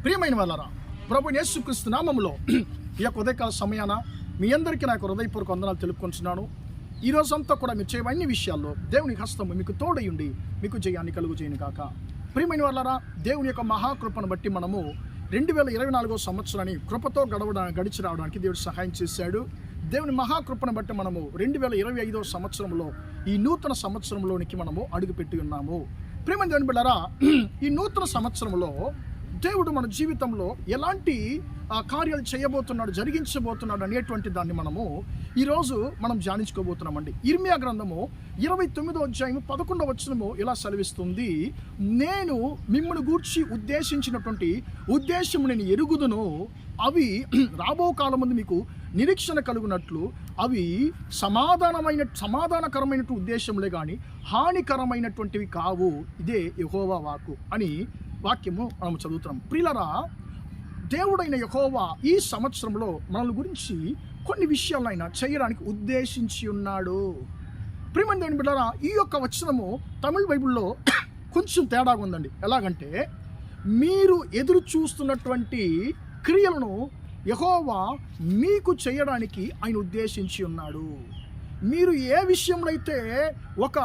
ప్రియమైన వాళ్ళరా, ప్రభు యేసుక్రీస్తు నామములో ఈ యొక్క ఉదయకాల సమయాన మీ అందరికీ నా యొక్క హృదయపూర్వక వందనాలు తెలుపుకుంటున్నాను. ఈ రోజంతా కూడా మీరు చేయే అన్ని విషయాల్లో దేవుని హస్తము మీకు తోడయుండి మీకు జయాన్ని కలుగు చేయను కాక. ప్రియమైన వాళ్ళరా, దేవుని యొక్క మహాకృపను బట్టి మనము 2024 సంవత్సరాన్ని కృపతో గడిచి రావడానికి దేవుడు సహాయం చేశాడు. దేవుని మహాకృపను బట్టి మనము 2025 సంవత్సరంలో ఈ నూతన సంవత్సరంలోనికి మనము అడుగుపెట్టి ఉన్నాము. ప్రియమైన దేవుని బిడ్డలారా, ఈ నూతన సంవత్సరంలో దేవుడు మన జీవితంలో ఎలాంటి కార్యాలు చేయబోతున్నాడు, జరిగించబోతున్నాడు అనేటువంటి దాన్ని మనము ఈరోజు మనం ధ్యానించుకోబోతున్నామండి. ఇర్మియా గ్రంథము 29వ అధ్యాయం 11వ వచనము ఇలా సెలవిస్తుంది, నేను మిమ్మల్ని గూర్చి ఉద్దేశించినటువంటి ఉద్దేశము నేను ఎరుగుదును, అవి రాబో కాలం ముందు మీకు నిరీక్షణ కలుగునట్లు అవి సమాధానకరమైనటువంటి ఉద్దేశములే కానీ హానికరమైనటువంటివి కావు, ఇదే యెహోవా వాక్కు అని వాక్యము మనం చదువుతున్నాం. ప్రియులారా, దేవుడైన యెహోవా ఈ సంవత్సరంలో మనల్ని గురించి కొన్ని విషయాలు ఆయన చేయడానికి ఉద్దేశించి ఉన్నాడు. ప్రియమైన దేవుని బిడ్డలారా, ఈ యొక్క వచనము తమిళ బైబిల్లో కొంచెం తేడాగా ఉందండి. ఎలాగంటే, మీరు ఎదురు చూస్తున్నటువంటి క్రియలను యెహోవా మీకు చేయడానికి ఆయన ఉద్దేశించి ఉన్నాడు. మీరు ఏ విషయంలో అయితే ఒక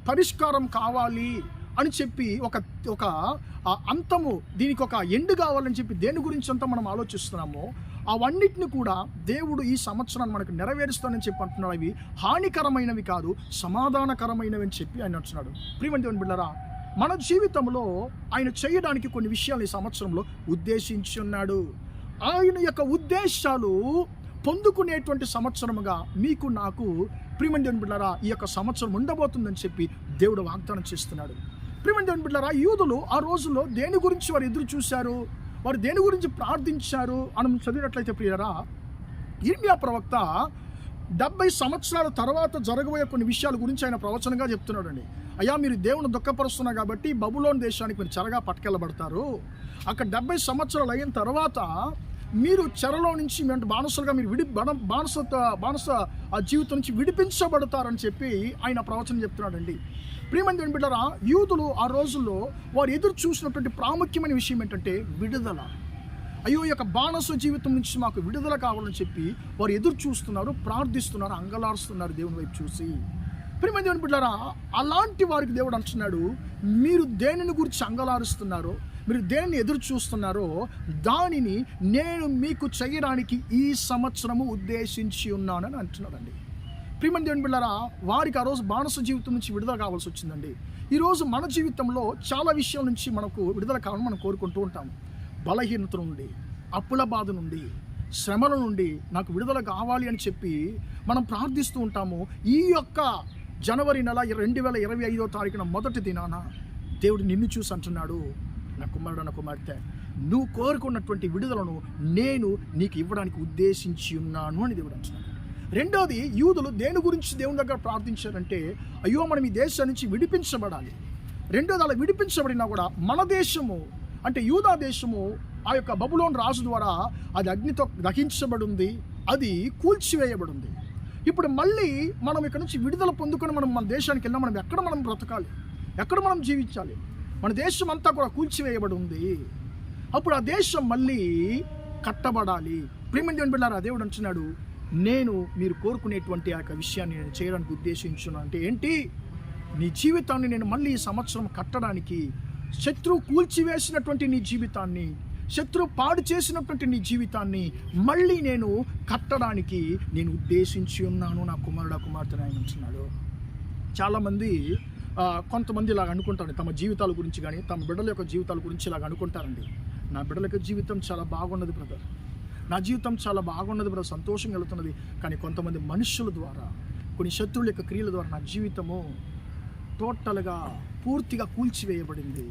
పరిష్కారం కావాలి అని చెప్పి ఒక అంతము, దీనికి ఒక ఎండ్ కావాలని చెప్పి దేని గురించి అంతా మనం ఆలోచిస్తున్నామో అవన్నిటిని కూడా దేవుడు ఈ సంవత్సరాన్ని మనకు నెరవేరుస్తానని చెప్పి అంటున్నాడు. అవి హానికరమైనవి కాదు, సమాధానకరమైనవి అని చెప్పి ఆయన అంటున్నాడు. ప్రియమైన దేవుని బిడ్డలారా, మన జీవితంలో ఆయన చేయడానికి కొన్ని విషయాలు ఈ సంవత్సరంలో ఉద్దేశించి ఉన్నాడు. ఆయన యొక్క ఉద్దేశాలు పొందుకునేటువంటి సంవత్సరముగా మీకు నాకు ప్రియమైన దేవుని బిడ్డలారా ఈ యొక్క సంవత్సరం ఉండబోతుందని చెప్పి దేవుడు వాగ్దానం చేస్తున్నాడు. ప్రియమైన దేవుని బిడ్డలారా, యూదులు ఆ రోజుల్లో దేని గురించి వారు ఎదురు చూశారు, వారు దేని గురించి ప్రార్థించారు అని చదివినట్లయితే ప్రియరా, ఇర్మియా ప్రవక్త 70 సంవత్సరాల తర్వాత జరగబోయే కొన్ని విషయాల గురించి ఆయన ప్రవచనంగా చెప్తున్నాడు అండి. అయ్యా, మీరు దేవుని దుఃఖపరుస్తున్నారు కాబట్టి బబులోన్ దేశానికి మీరు చెరగా పట్టుకెళ్ళబడతారు. అక్కడ 70 సంవత్సరాలు అయిన తర్వాత మీరు చెరలో నుంచి బానిసలుగా మీరు బానిస ఆ జీవితం నుంచి విడిపించబడతారని చెప్పి ఆయన ప్రవచనం చెప్తున్నాడండి. ప్రియమైన దేవుని బిడ్డలారా, యూదులు ఆ రోజుల్లో వారు ఎదురు చూసినటువంటి ప్రాముఖ్యమైన విషయం ఏంటంటే విడుదల. అయ్యో, ఈ యొక్క బానిస జీవితం నుంచి మాకు విడుదల కావాలని చెప్పి వారు ఎదురు చూస్తున్నారు, ప్రార్థిస్తున్నారు, అంగలారుస్తున్నారు దేవుని వైపు చూసి. ప్రియమైన దేవుని బిడ్డలారా, అలాంటి వారికి దేవుడు అంటున్నాడు, మీరు దేనిని గురించి అంగలారుస్తున్నారో, మీరు దేనిని ఎదురు చూస్తున్నారో దానిని నేను మీకు చేయడానికి ఈ సంవత్సరము ఉద్దేశించి ఉన్నానని అంటున్నాడండి. ప్రియమైన దేవుని బిడ్డలారా, వారికి ఆ రోజు బానిస జీవితం నుంచి విడుదల కావాల్సి వచ్చిందండి. ఈరోజు మన జీవితంలో చాలా విషయాల నుంచి మనకు విడుదల కావాలని మనం కోరుకుంటూ ఉంటాం. బలహీనత నుండి, అప్పుల బాధ నుండి, శ్రమల నుండి నాకు విడుదల కావాలి అని చెప్పి మనం ప్రార్థిస్తూ ఉంటాము. ఈ యొక్క జనవరి నెల 2025వ తారీఖున మొదటి దినాన దేవుడు నిన్ను చూసి అంటున్నాడు, నా కుమారుడు, నా కుమార్తె, నువ్వు కోరుకున్నటువంటి విడుదలను నేను నీకు ఇవ్వడానికి ఉద్దేశించి ఉన్నాను అని దేవుడు అంటున్నాడు. రెండోది, యూదులు దేని గురించి దేవుని దగ్గర ప్రార్థించారంటే, అయ్యో మనం ఈ దేశం నుంచి విడిపించబడాలి. రెండోది, అలా విడిపించబడినా కూడా మన దేశము అంటే యూదా దేశము ఆ యొక్క బబులోన్ రాజు ద్వారా అది అగ్నితో దహించబడింది, అది కూల్చివేయబడింది. ఇప్పుడు మళ్ళీ మనం ఇక్కడ నుంచి విడుదల పొందుకొని మన దేశానికి వెళ్ళినా మనం ఎక్కడ బ్రతకాలి, ఎక్కడ మనం జీవించాలి? మన దేశం అంతా కూడా కూల్చివేయబడి ఉంది. అప్పుడు ఆ దేశం మళ్ళీ కట్టబడాలి. ప్రియమైన దేవుని బిడ్డలారా, దేవుడు అంటున్నాడు, నేను మీరు కోరుకునేటువంటి ఆ యొక్క విషయాన్ని నేను చేయడానికి ఉద్దేశించున్నాను. అంటే ఏంటి? నీ జీవితాన్ని నేను మళ్ళీ ఈ సంవత్సరం కట్టడానికి, శత్రువు కూల్చివేసినటువంటి నీ జీవితాన్ని, శత్రువు పాడు చేసినటువంటి నీ జీవితాన్ని మళ్ళీ నేను కట్టడానికి నేను ఉద్దేశించి ఉన్నాను నా కుమారుడు, కుమార్తె ఆయన అంటున్నాడు. చాలామంది కొంతమంది ఇలాగ అనుకుంటారు, తమ జీవితాల గురించి కానీ తమ బిడ్డల యొక్క జీవితాల గురించి ఇలాగ అనుకుంటారండి. నా బిడ్డల యొక్క జీవితం చాలా బాగున్నది బ్రదర్, నా జీవితం చాలా బాగున్నది బ్రదర్, సంతోషంగా వెళుతున్నది. కానీ కొంతమంది మనుషుల ద్వారా, కొన్ని శత్రువుల యొక్క క్రియల ద్వారా నా జీవితము టోటల్గా పూర్తిగా కూల్చివేయబడింది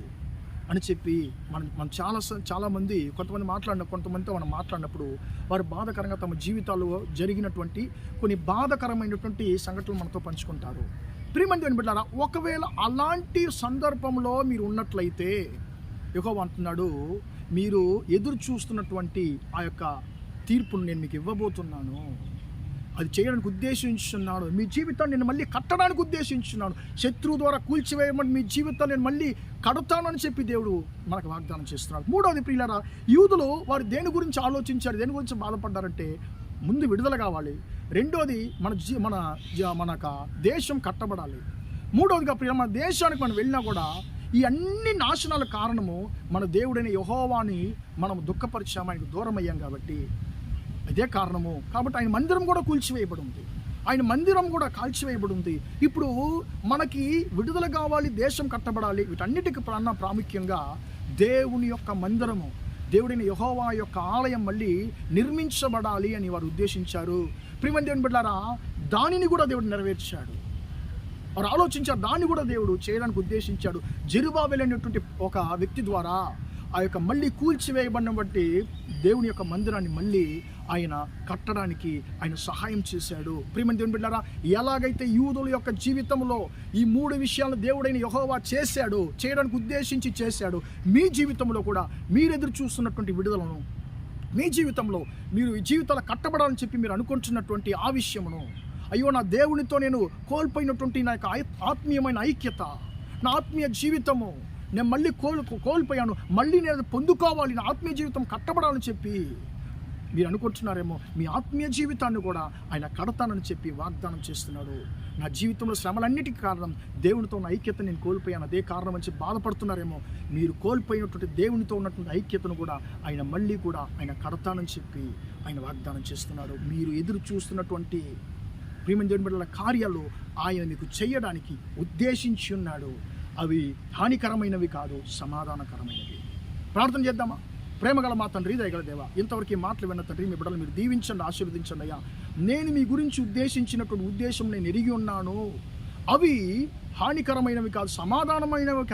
అని చెప్పి మనం చాలామంది కొంతమందితో మనం మాట్లాడినప్పుడు వారు బాధాకరంగా తమ జీవితాల్లో జరిగినటువంటి కొన్ని బాధాకరమైనటువంటి సంఘటనలు మనతో పంచుకుంటారు. ప్రియమైన దేవుని బిడ్డలారా, ఒకవేళ అలాంటి సందర్భంలో మీరు ఉన్నట్లయితే యెహోవా అంటున్నాడు, మీరు ఎదురు చూస్తున్నటువంటి ఆ యొక్క తీర్పును నేను మీకు ఇవ్వబోతున్నాను. అది చేయడానికి ఉద్దేశించున్నాడు. మీ జీవితాన్ని నేను మళ్ళీ కట్టడానికి ఉద్దేశించున్నాను. శత్రువు ద్వారా కూల్చివేయమని మీ జీవితాన్ని నేను మళ్ళీ కడతానని చెప్పి దేవుడు మనకు వాగ్దానం చేస్తున్నాడు. మూడవది ప్రియులారా, యూదులు వారు దేని గురించి ఆలోచించారు, దేని గురించి బాధపడ్డారంటే ముందు విడుదల కావాలి. రెండోది మన దేశం కట్టబడాలి. మూడవదిగా ప్రియ మన దేశానికి మనం వెళ్ళినా కూడా ఈ అన్ని నాశనాల కారణము మన దేవుడైన యెహోవాని మనం దుఃఖపరిచాము, ఆయనకు దూరం అయ్యాం కాబట్టి అదే కారణము. కాబట్టి ఆయన మందిరం కూడా కూల్చివేయబడి ఉంది, ఆయన మందిరం కూడా కాల్చివేయబడి ఉంది. ఇప్పుడు మనకి విడుదల కావాలి, దేశం కట్టబడాలి. వీటన్నిటికి ప్రాముఖ్యంగా దేవుని యొక్క మందిరము, దేవుడైన యెహోవా యొక్క ఆలయం మళ్ళీ నిర్మించబడాలి అని వారు ఉద్దేశించారు. ప్రియమైన దేవుని బిడ్డలారా, దానిని కూడా దేవుడు నెరవేర్చాడు. వారు ఆలోచించారు, దాన్ని కూడా దేవుడు చేయడానికి ఉద్దేశించాడు. జెరుబాబెలు అనేటువంటి ఒక వ్యక్తి ద్వారా ఆ యొక్క మళ్ళీ కూల్చివేయబడిన బట్టి దేవుని యొక్క మందిరాన్ని మళ్ళీ ఆయన కట్టడానికి ఆయన సహాయం చేశాడు. ప్రియమైన దేవుని బిడ్డలారా, ఎలాగైతే యూదుల యొక్క జీవితంలో ఈ 3 విషయాలను దేవుడైన యెహోవా చేశాడు, చేయడానికి ఉద్దేశించి చేశాడు, మీ జీవితంలో కూడా మీరు ఎదురు చూస్తున్నటువంటి విడుదలను, మీ జీవితంలో మీరు ఈ జీవితాలు కట్టబడాలని చెప్పి మీరు అనుకుంటున్నటువంటి ఆ విషయమును, అయ్యో నా దేవునితో నేను కోల్పోయినటువంటి నా యొక్క ఆత్మీయమైన ఐక్యత, నా ఆత్మీయ జీవితము నేను మళ్ళీ కోల్పోయాను, మళ్ళీ నేను పొందుకోవాలి, నా ఆత్మీయ జీవితం కట్టబడాలని చెప్పి మీరు అనుకుంటున్నారేమో. మీ ఆత్మీయ జీవితాన్ని కూడా ఆయన కడతానని చెప్పి వాగ్దానం చేస్తున్నాడు. నా జీవితంలో శ్రమలన్నిటికీ కారణం దేవునితో ఉన్న ఐక్యత నేను కోల్పోయాను, అదే కారణం అని చెప్పి బాధపడుతున్నారేమో. మీరు కోల్పోయినటువంటి దేవునితో ఉన్నటువంటి ఐక్యతను కూడా ఆయన మళ్ళీ కూడా ఆయన కడతానని చెప్పి ఆయన వాగ్దానం చేస్తున్నాడు. మీరు ఎదురు చూస్తున్నటువంటి ప్రియమైన దేవుని బిడ్డల కార్యాలు ఆయన మీకు చేయడానికి ఉద్దేశించి ఉన్నాడు. అవి హానికరమైనవి కాదు, సమాధానకరమైనవి. ప్రార్థన చేద్దామా? ప్రేమగల మా తండ్రి, దయగల దేవా, ఇంతవరకు ఈ మాటలు విన్న తండ్రి, మీ బిడ్డలు మీరు దీవించండి, ఆశీర్వదించండి అయ్యా. నేను మీ గురించి ఉద్దేశించినటువంటి ఉద్దేశం నేను ఎరిగి ఉన్నాను. అవి హానికరమైనవి కాదు, సమాధానకరమైనవి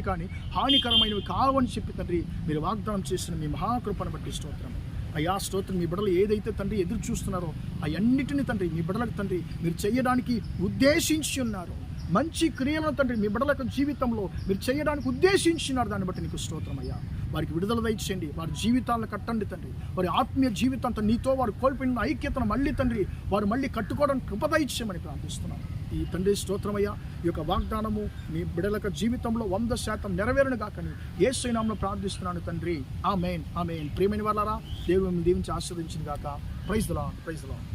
కానీ హానికరమైనవి కావని చెప్పి తండ్రి మీరు వాగ్దానం చేసిన మీ మహాకృపను బట్టి స్తోత్రం అయ్యా. స్తోత్రం. మీ బిడ్డలు ఏదైతే తండ్రి ఎదురు చూస్తున్నారో అవన్నిటిని తండ్రి మీ బిడ్డలకు తండ్రి మీరు చేయడానికి ఉద్దేశించి ఉన్నారు. మంచి క్రియలను తండ్రి మీ బిడ్డల యొక్క జీవితంలో మీరు చేయడానికి ఉద్దేశించినారు. దాన్ని బట్టి నీకు స్తోత్రం అయ్యా. వారికి విడుదల దయచేయండి, వారి జీవితాలను కట్టండి తండ్రి. వారి ఆత్మీయ జీవితంతో నీతో వారు కోల్పోయిన ఐక్యతను మళ్ళీ తండ్రి వారు మళ్ళీ కట్టుకోవడానికి కృప దయచేయమని ప్రార్థిస్తున్నాను. ఈ తండ్రి స్తోత్రమయ్యా. ఈ యొక్క వాగ్దానము మీ బిడ్డల జీవితంలో 100% నెరవేరును గాకని యేసు నామములో ప్రార్థిస్తున్నాను తండ్రి. ఆమేన్, ఆమేన్. ప్రియమైన వాళ్ళారా, దేవుని దీవించి ఆశీర్వదించును గాక. Praise the Lord, praise the lord.